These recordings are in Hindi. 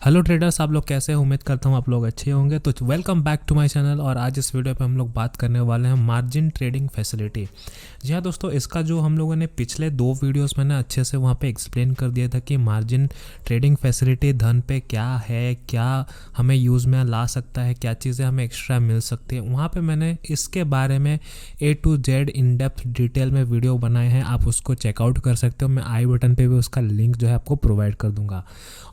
हेलो ट्रेडर्स, आप लोग कैसे हैं? उम्मीद करता हूँ आप लोग अच्छे होंगे। तो welcome back to my channel. और आज इस वीडियो पे हम लोग बात करने वाले हैं मार्जिन ट्रेडिंग फैसिलिटी। जी हाँ दोस्तों, इसका जो हम लोगों ने पिछले 2 वीडियोस मैंने अच्छे से वहाँ पे एक्सप्लेन कर दिया था कि मार्जिन ट्रेडिंग फैसिलिटी धन पे क्या है, क्या हमें यूज़ में ला सकता है, क्या चीज़ें हमें एक्स्ट्रा मिल सकती है। वहाँ पर मैंने इसके बारे में A to Z in depth detail में वीडियो बनाए हैं, आप उसको चेकआउट कर सकते हो। मैं आई बटन पे भी उसका लिंक जो है आपको प्रोवाइड कर दूंगा।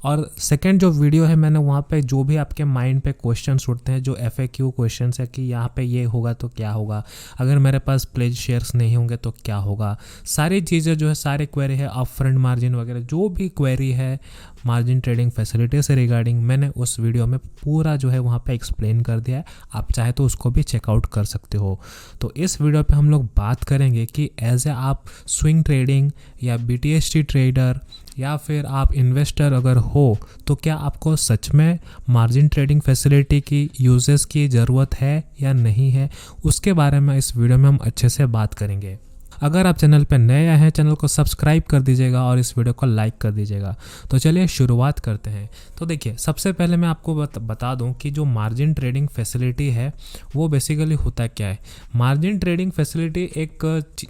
और सेकंड जो वीडियो है, मैंने वहाँ पे जो भी आपके माइंड पे क्वेश्चंस उठते हैं, जो FAQ क्वेश्चंस है कि यहाँ पे ये होगा तो क्या होगा, अगर मेरे पास प्लेज शेयर्स नहीं होंगे तो क्या होगा, सारी चीज़ें जो है, सारे क्वेरी है, अप फ्रंट मार्जिन वगैरह जो भी क्वेरी है मार्जिन ट्रेडिंग फैसिलिटी से रिगार्डिंग, मैंने उस वीडियो में पूरा जो है वहाँ पे एक्सप्लेन कर दिया है। आप चाहे तो उसको भी चेकआउट कर सकते हो। तो इस वीडियो पे हम लोग बात करेंगे कि एज ए आप स्विंग ट्रेडिंग या BTST ट्रेडर या फिर आप इन्वेस्टर अगर हो तो क्या आपको सच में मार्जिन ट्रेडिंग फैसिलिटी की यूजेस की ज़रूरत है या नहीं है, उसके बारे में इस वीडियो में हम अच्छे से बात करेंगे। अगर आप चैनल पर नए आए हैं, चैनल को सब्सक्राइब कर दीजिएगा और इस वीडियो को लाइक कर दीजिएगा। तो चलिए शुरुआत करते हैं। तो देखिए, सबसे पहले मैं आपको बता दूं कि जो मार्जिन ट्रेडिंग फैसिलिटी है वो बेसिकली होता क्या है। मार्जिन ट्रेडिंग फैसिलिटी एक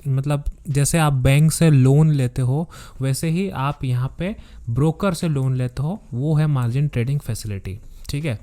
मतलब जैसे आप बैंक से लोन लेते हो वैसे ही आप यहाँ पे ब्रोकर से लोन लेते हो, वो है मार्जिन ट्रेडिंग फैसिलिटी। ठीक है,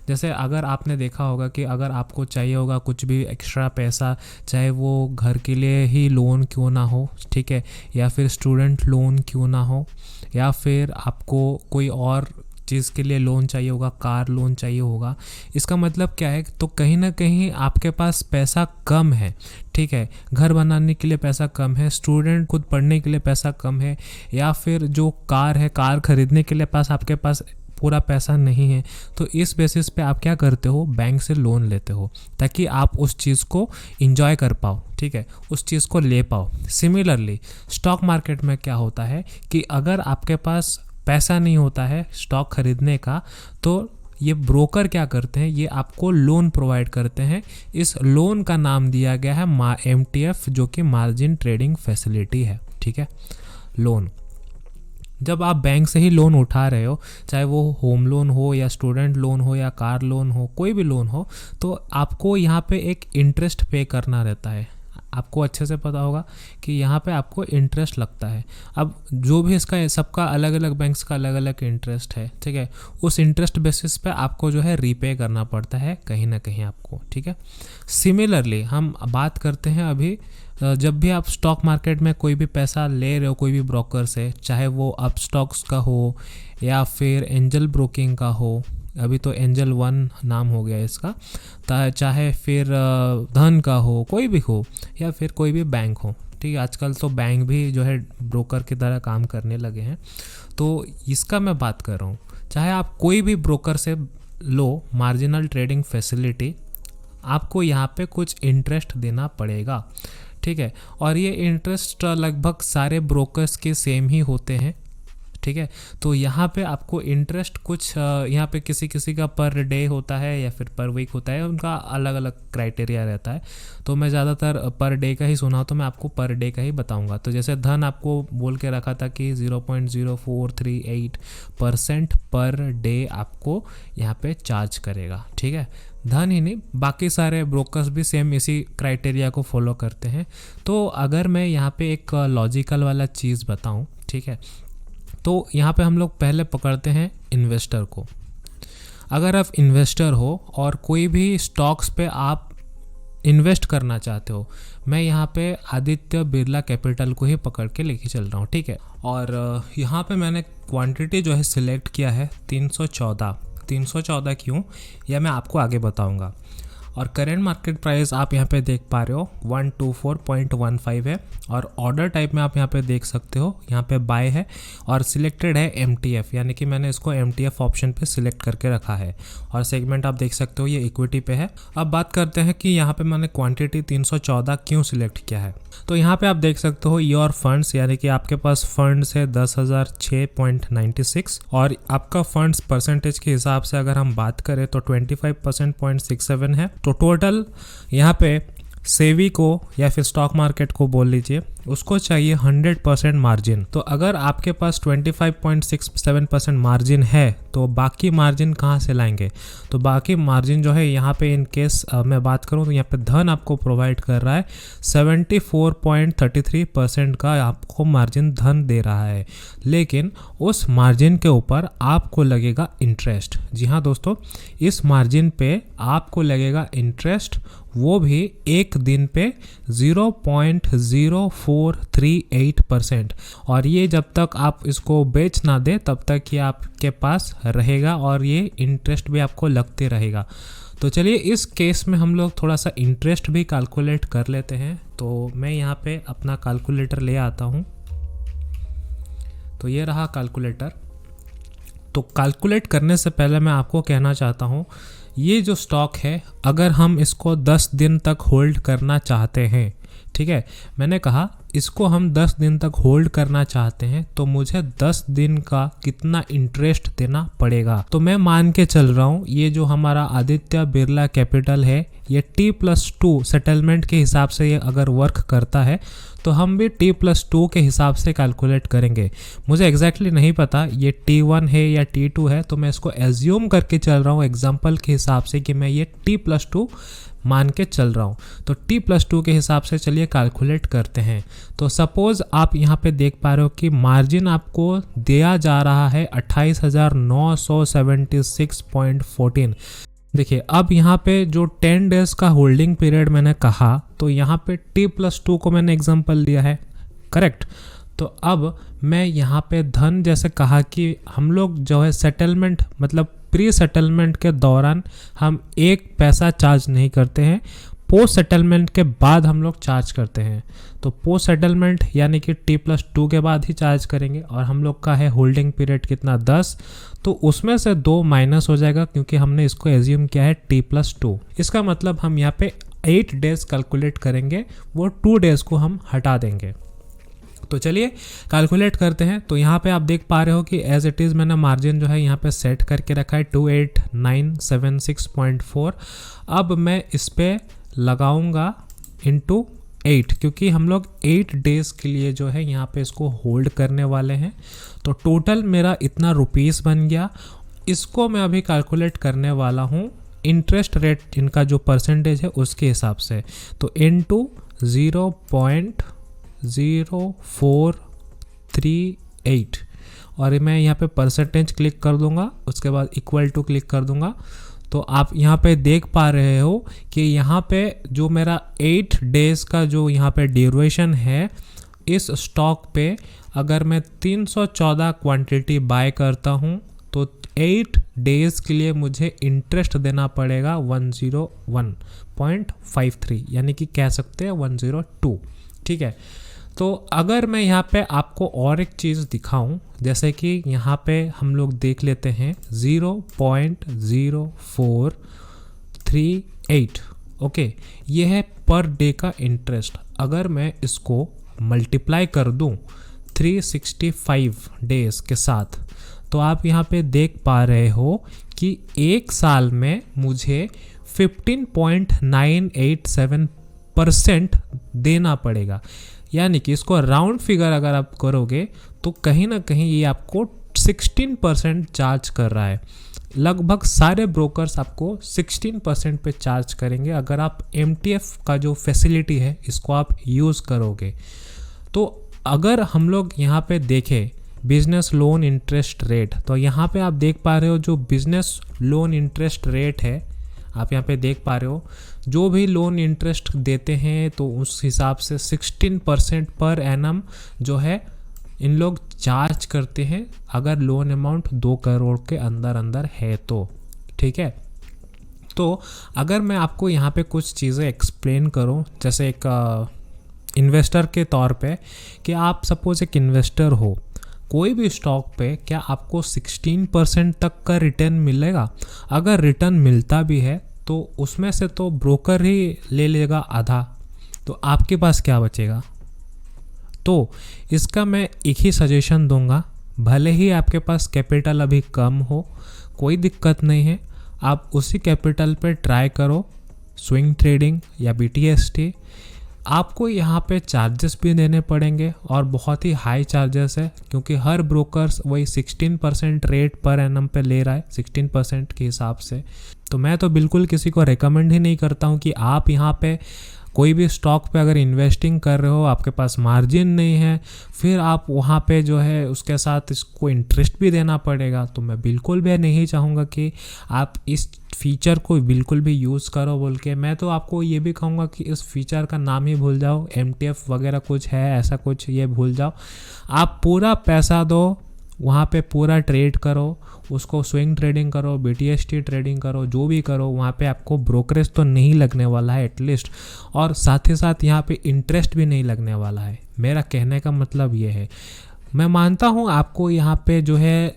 जैसे अगर आपने देखा होगा कि अगर आपको चाहिए होगा कुछ भी एक्स्ट्रा पैसा, चाहे वो घर के लिए ही लोन क्यों ना हो, ठीक है, या फिर स्टूडेंट लोन क्यों ना हो, या फिर आपको कोई और चीज़ के लिए लोन चाहिए होगा, कार लोन चाहिए होगा, इसका मतलब क्या है, तो कहीं ना कहीं आपके पास पैसा कम है। ठीक है, घर बनाने के लिए पैसा कम है, स्टूडेंट खुद पढ़ने के लिए पैसा कम है, या फिर जो कार है, कार खरीदने के लिए आपके पास पूरा पैसा नहीं है, तो इस बेसिस पे आप क्या करते हो, बैंक से लोन लेते हो ताकि आप उस चीज़ को इंजॉय कर पाओ। ठीक है, उस चीज़ को ले पाओ। सिमिलरली स्टॉक मार्केट में क्या होता है कि अगर आपके पास पैसा नहीं होता है स्टॉक खरीदने का, तो ये ब्रोकर क्या करते हैं, ये आपको लोन प्रोवाइड करते हैं। इस लोन का नाम दिया गया है MTF, जो कि मार्जिन ट्रेडिंग फैसिलिटी है। ठीक है, लोन जब आप बैंक से ही लोन उठा रहे हो, चाहे वो होम लोन हो या स्टूडेंट लोन हो या कार लोन हो, कोई भी लोन हो, तो आपको यहाँ पे एक इंटरेस्ट पे करना रहता है। आपको अच्छे से पता होगा कि यहाँ पे आपको इंटरेस्ट लगता है। अब जो भी इसका सबका अलग अलग बैंक्स का अलग अलग इंटरेस्ट है, ठीक है, उस इंटरेस्ट बेसिस पे आपको जो है रीपे करना पड़ता है कहीं ना कहीं आपको। ठीक है, सिमिलरली हम बात करते हैं अभी जब भी आप स्टॉक मार्केट में कोई भी पैसा ले रहे हो कोई भी ब्रोकर से, चाहे वो अप स्टॉक्स का हो या फिर एंजल ब्रोकिंग का हो, अभी तो एंजल 1 नाम हो गया इसका, चाहे फिर धन का हो, कोई भी हो, या फिर कोई भी बैंक हो। ठीक है, आजकल तो बैंक भी जो है ब्रोकर की तरह काम करने लगे हैं। तो इसका मैं बात कर रहा हूँ, चाहे आप कोई भी ब्रोकर से लो मार्जिनल ट्रेडिंग फैसिलिटी, आपको यहाँ पे कुछ इंटरेस्ट देना पड़ेगा। ठीक है, और ये इंटरेस्ट लगभग सारे ब्रोकर्स के सेम ही होते हैं। ठीक है, तो यहाँ पे आपको इंटरेस्ट कुछ यहाँ पे किसी किसी का पर डे होता है या फिर पर वीक होता है, उनका अलग अलग क्राइटेरिया रहता है। तो मैं ज़्यादातर पर डे का ही सुना, तो मैं आपको पर डे का ही बताऊंगा। तो जैसे धन आपको बोल के रखा था कि 0.0438% पर डे आपको यहाँ पे चार्ज करेगा। ठीक है, धन ही नहीं, बाकी सारे ब्रोकर्स भी सेम इसी क्राइटेरिया को फॉलो करते हैं। तो अगर मैं यहाँ पे एक लॉजिकल वाला चीज़ बताऊँ, ठीक है, तो यहाँ पे हम लोग पहले पकड़ते हैं इन्वेस्टर को। अगर आप इन्वेस्टर हो और कोई भी स्टॉक्स पे आप इन्वेस्ट करना चाहते हो, मैं यहाँ पे आदित्य बिरला कैपिटल को ही पकड़ के लेके चल रहा हूँ। ठीक है, और यहाँ पे मैंने क्वांटिटी जो है सिलेक्ट किया है 314 क्यों, यह मैं आपको आगे बताऊँगा। और करेंट मार्केट प्राइस आप यहाँ पे देख पा रहे हो 124.15 है, और ऑर्डर टाइप में आप यहाँ पे देख सकते हो, यहाँ पे बाय है और सिलेक्टेड है MTF, यानी कि मैंने इसको MTF ऑप्शन पे सिलेक्ट करके रखा है। और सेगमेंट आप देख सकते हो ये इक्विटी पे है। अब बात करते हैं कि यहाँ पे मैंने क्वांटिटी 314 क्यों सिलेक्ट किया है। तो यहाँ पे आप देख सकते हो योर फंड्स, यानी कि आपके पास फंड्स है 10,006.96, और आपका फंड्स परसेंटेज के हिसाब से अगर हम बात करें तो 25.67 है। तो टोटल यहाँ पे सेवी को या फिर स्टॉक मार्केट को बोल लीजिए, उसको चाहिए 100% मार्जिन। तो अगर आपके पास 25.67% मार्जिन है तो बाकी मार्जिन कहाँ से लाएंगे? तो बाकी मार्जिन जो है यहाँ पे इन केस मैं बात करूँ तो यहाँ पे धन आपको प्रोवाइड कर रहा है 74.33% का आपको मार्जिन धन दे रहा है, लेकिन उस मार्जिन के ऊपर आपको लगेगा इंटरेस्ट। जी हाँ दोस्तों, इस मार्जिन पे आपको लगेगा इंटरेस्ट, वो भी एक दिन पे 0.0438%। और ये जब तक आप इसको बेच ना दे तब तक ये आपके पास रहेगा और ये इंटरेस्ट भी आपको लगते रहेगा। तो चलिए इस केस में हम लोग थोड़ा सा इंटरेस्ट भी कैलकुलेट कर लेते हैं। तो मैं यहाँ पे अपना कैलकुलेटर ले आता हूँ। तो ये रहा कैलकुलेटर। तो कैलकुलेट करने से पहले मैं आपको कहना चाहता हूँ, ये जो स्टॉक है अगर हम इसको 10 दिन तक होल्ड करना चाहते हैं, ठीक है, मैंने कहा इसको हम 10 दिन तक होल्ड करना चाहते हैं तो मुझे 10 दिन का कितना इंटरेस्ट देना पड़ेगा। तो मैं मान के चल रहा हूँ ये जो हमारा आदित्य बिरला कैपिटल है ये T+2 सेटलमेंट के हिसाब से ये अगर वर्क करता है तो हम भी T+2 के हिसाब से कैलकुलेट करेंगे। मुझे एग्जैक्टली नहीं पता ये T1 है या T2 है, तो मैं इसको एज्यूम करके चल रहा हूँ एग्जाम्पल के हिसाब से कि मैं ये T+2 मान के चल रहा हूँ। तो T+2 के हिसाब से चलिए कैलकुलेट करते हैं। तो सपोज़ आप यहाँ पे देख पा रहे हो कि मार्जिन आपको दिया जा रहा है 28,976.14। देखिए अब यहाँ पे जो 10 डेज का होल्डिंग पीरियड मैंने कहा, तो यहाँ पे T+2 को मैंने एग्जांपल दिया है, करेक्ट। तो अब मैं यहाँ पे धन जैसे कहा कि हम लोग जो है सेटलमेंट मतलब प्री सेटलमेंट के दौरान हम 1 पैसा चार्ज नहीं करते हैं, पोस्ट सेटलमेंट के बाद हम लोग चार्ज करते हैं। तो पोस्ट सेटलमेंट यानी कि T+2 के बाद ही चार्ज करेंगे। और हम लोग का है होल्डिंग पीरियड कितना 10, तो उसमें से 2 माइनस हो जाएगा क्योंकि हमने इसको एज्यूम किया है T+2। इसका मतलब हम यहाँ पे 8 डेज कैलकुलेट करेंगे, वो 2 डेज को हम हटा देंगे। तो चलिए कैलकुलेट करते हैं। तो यहाँ पे आप देख पा रहे हो कि एज इट इज़ मैंने मार्जिन जो है यहाँ पे सेट करके रखा है 28,976.4। अब मैं इस पे लगाऊंगा इंटू 8 क्योंकि हम लोग 8 डेज के लिए जो है यहाँ पे इसको होल्ड करने वाले हैं। तो टोटल मेरा इतना रुपीस बन गया। इसको मैं अभी कैलकुलेट करने वाला हूँ इंटरेस्ट रेट इनका जो परसेंटेज है उसके हिसाब से। तो इंटू 0.0438 और मैं यहाँ पे परसेंटेज क्लिक कर दूंगा, उसके बाद इक्वल टू क्लिक कर दूंगा। तो आप यहाँ पे देख पा रहे हो कि यहाँ पे जो मेरा 8 डेज का जो यहाँ पे ड्यूरेशन है इस स्टॉक पे, अगर मैं 314 क्वांटिटी बाय करता हूँ तो 8 डेज के लिए मुझे इंटरेस्ट देना पड़ेगा 101.53 यानी कि कह सकते हैं 102, ठीक है। तो अगर मैं यहाँ पे आपको और एक चीज़ दिखाऊं, जैसे कि यहाँ पे हम लोग देख लेते हैं 0.0438, ओके, ये है पर डे का इंटरेस्ट। अगर मैं इसको मल्टीप्लाई कर दूं 365 डेज के साथ, तो आप यहाँ पे देख पा रहे हो कि एक साल में मुझे 15.987% देना पड़ेगा। यानी कि इसको राउंड फिगर अगर आप करोगे तो कहीं ना कहीं ये आपको 16% चार्ज कर रहा है। लगभग सारे ब्रोकर्स आपको 16% पे चार्ज करेंगे अगर आप MTF का जो फैसिलिटी है इसको आप यूज़ करोगे। तो अगर हम लोग यहाँ पे देखें बिजनेस लोन इंटरेस्ट रेट, तो यहाँ पे आप देख पा रहे हो जो बिजनेस लोन इंटरेस्ट रेट है, आप यहाँ पे देख पा रहे हो जो भी लोन इंटरेस्ट देते हैं तो उस हिसाब से 16% पर एनम जो है इन लोग चार्ज करते हैं अगर लोन अमाउंट 2 करोड़ के अंदर अंदर है तो, ठीक है। तो अगर मैं आपको यहाँ पे कुछ चीज़ें एक्सप्लेन करूँ, जैसे एक इन्वेस्टर के तौर पे, कि आप सपोज एक इन्वेस्टर हो कोई भी स्टॉक पे, क्या आपको 16% तक का रिटर्न मिलेगा? अगर रिटर्न मिलता भी है तो उसमें से तो ब्रोकर ही ले लेगा आधा, तो आपके पास क्या बचेगा? तो इसका मैं एक ही सजेशन दूंगा, भले ही आपके पास कैपिटल अभी कम हो, कोई दिक्कत नहीं है, आप उसी कैपिटल पे ट्राई करो स्विंग ट्रेडिंग या BTST। आपको यहाँ पे चार्जेस भी देने पड़ेंगे और बहुत ही हाई चार्जेस है, क्योंकि हर ब्रोकर्स वही 16% रेट पर एनम पे ले रहा है 16% के हिसाब से। तो मैं तो बिल्कुल किसी को रेकमेंड ही नहीं करता हूँ कि आप यहाँ पे कोई भी स्टॉक पे अगर इन्वेस्टिंग कर रहे हो, आपके पास मार्जिन नहीं है, फिर आप वहाँ पे जो है उसके साथ इसको इंटरेस्ट भी देना पड़ेगा। तो मैं बिल्कुल भी नहीं चाहूँगा कि आप इस फीचर को बिल्कुल भी यूज़ करो बोल के। मैं तो आपको ये भी कहूँगा कि इस फीचर का नाम ही भूल जाओ, MTF वगैरह कुछ है ऐसा कुछ, ये भूल जाओ। आप पूरा पैसा दो, वहाँ पे पूरा ट्रेड करो, उसको स्विंग ट्रेडिंग करो, BTST ट्रेडिंग करो, जो भी करो, वहाँ पे आपको ब्रोकरेज तो नहीं लगने वाला है एटलीस्ट, और साथ ही साथ यहाँ पे इंटरेस्ट भी नहीं लगने वाला है। मेरा कहने का मतलब ये है, मैं मानता हूँ आपको यहाँ पे जो है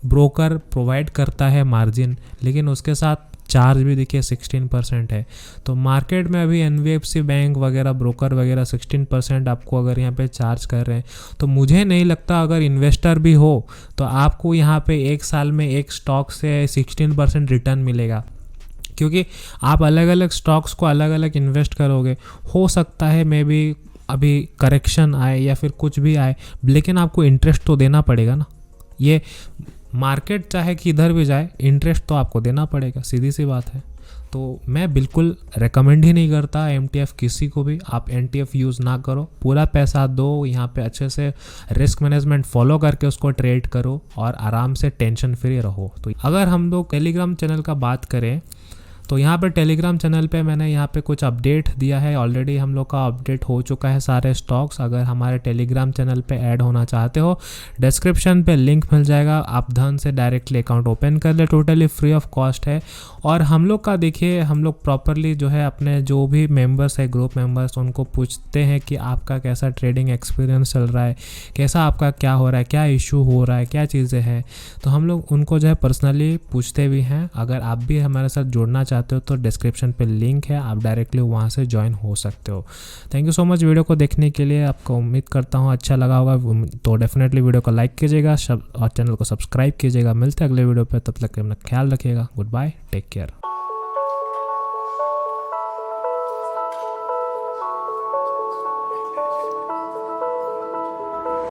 ब्रोकर प्रोवाइड करता है मार्जिन, लेकिन उसके साथ चार्ज भी देखिए 16% है। तो मार्केट में अभी NBFC बैंक वगैरह ब्रोकर वगैरह 16% आपको अगर यहाँ पे चार्ज कर रहे हैं, तो मुझे नहीं लगता अगर इन्वेस्टर भी हो तो आपको यहाँ पे एक साल में एक स्टॉक से 16% रिटर्न मिलेगा, क्योंकि आप अलग अलग स्टॉक्स को अलग अलग इन्वेस्ट करोगे। हो सकता है मे बी अभी करेक्शन आए या फिर कुछ भी आए, लेकिन आपको इंटरेस्ट तो देना पड़ेगा ना। ये मार्केट चाहे किधर भी जाए, इंटरेस्ट तो आपको देना पड़ेगा, सीधी सी बात है। तो मैं बिल्कुल रेकमेंड ही नहीं करता MTF किसी को भी। आप NTF यूज़ ना करो, पूरा पैसा दो, यहाँ पे अच्छे से रिस्क मैनेजमेंट फॉलो करके उसको ट्रेड करो और आराम से टेंशन फ्री रहो। तो अगर हम लोग टेलीग्राम चैनल का बात करें, तो यहाँ पे टेलीग्राम चैनल पे मैंने यहाँ पे कुछ अपडेट दिया है। ऑलरेडी हम लोग का अपडेट हो चुका है सारे स्टॉक्स। अगर हमारे टेलीग्राम चैनल पे ऐड होना चाहते हो, डिस्क्रिप्शन पे लिंक मिल जाएगा, आप धन से डायरेक्टली अकाउंट ओपन कर ले, टोटली फ्री ऑफ कॉस्ट है। और हम लोग का देखिए, हम लोग प्रॉपरली जो है अपने जो भी मेंबर्स है, ग्रुप मेंबर्स, उनको पूछते हैं कि आपका कैसा ट्रेडिंग एक्सपीरियंस चल रहा है, कैसा आपका क्या हो रहा है, क्या इशू हो रहा है, क्या चीज़ें हैं। तो हम लोग उनको जो है पर्सनली पूछते भी हैं। अगर आप भी हमारे साथ जुड़ना चाहते हो तो डिस्क्रिप्शन पे लिंक है, आप डायरेक्टली वहाँ से ज्वाइन हो सकते हो। Thank you so much video को देखने के लिए। आपको उम्मीद करता हूँ अच्छा लगा होगा, तो डेफिनेटली वीडियो को लाइक कीजिएगा और चैनल को सब्सक्राइब कीजिएगा। मिलते हैं अगले वीडियो पे, तब तक अपना ख्याल रखिएगा। Good bye, take care.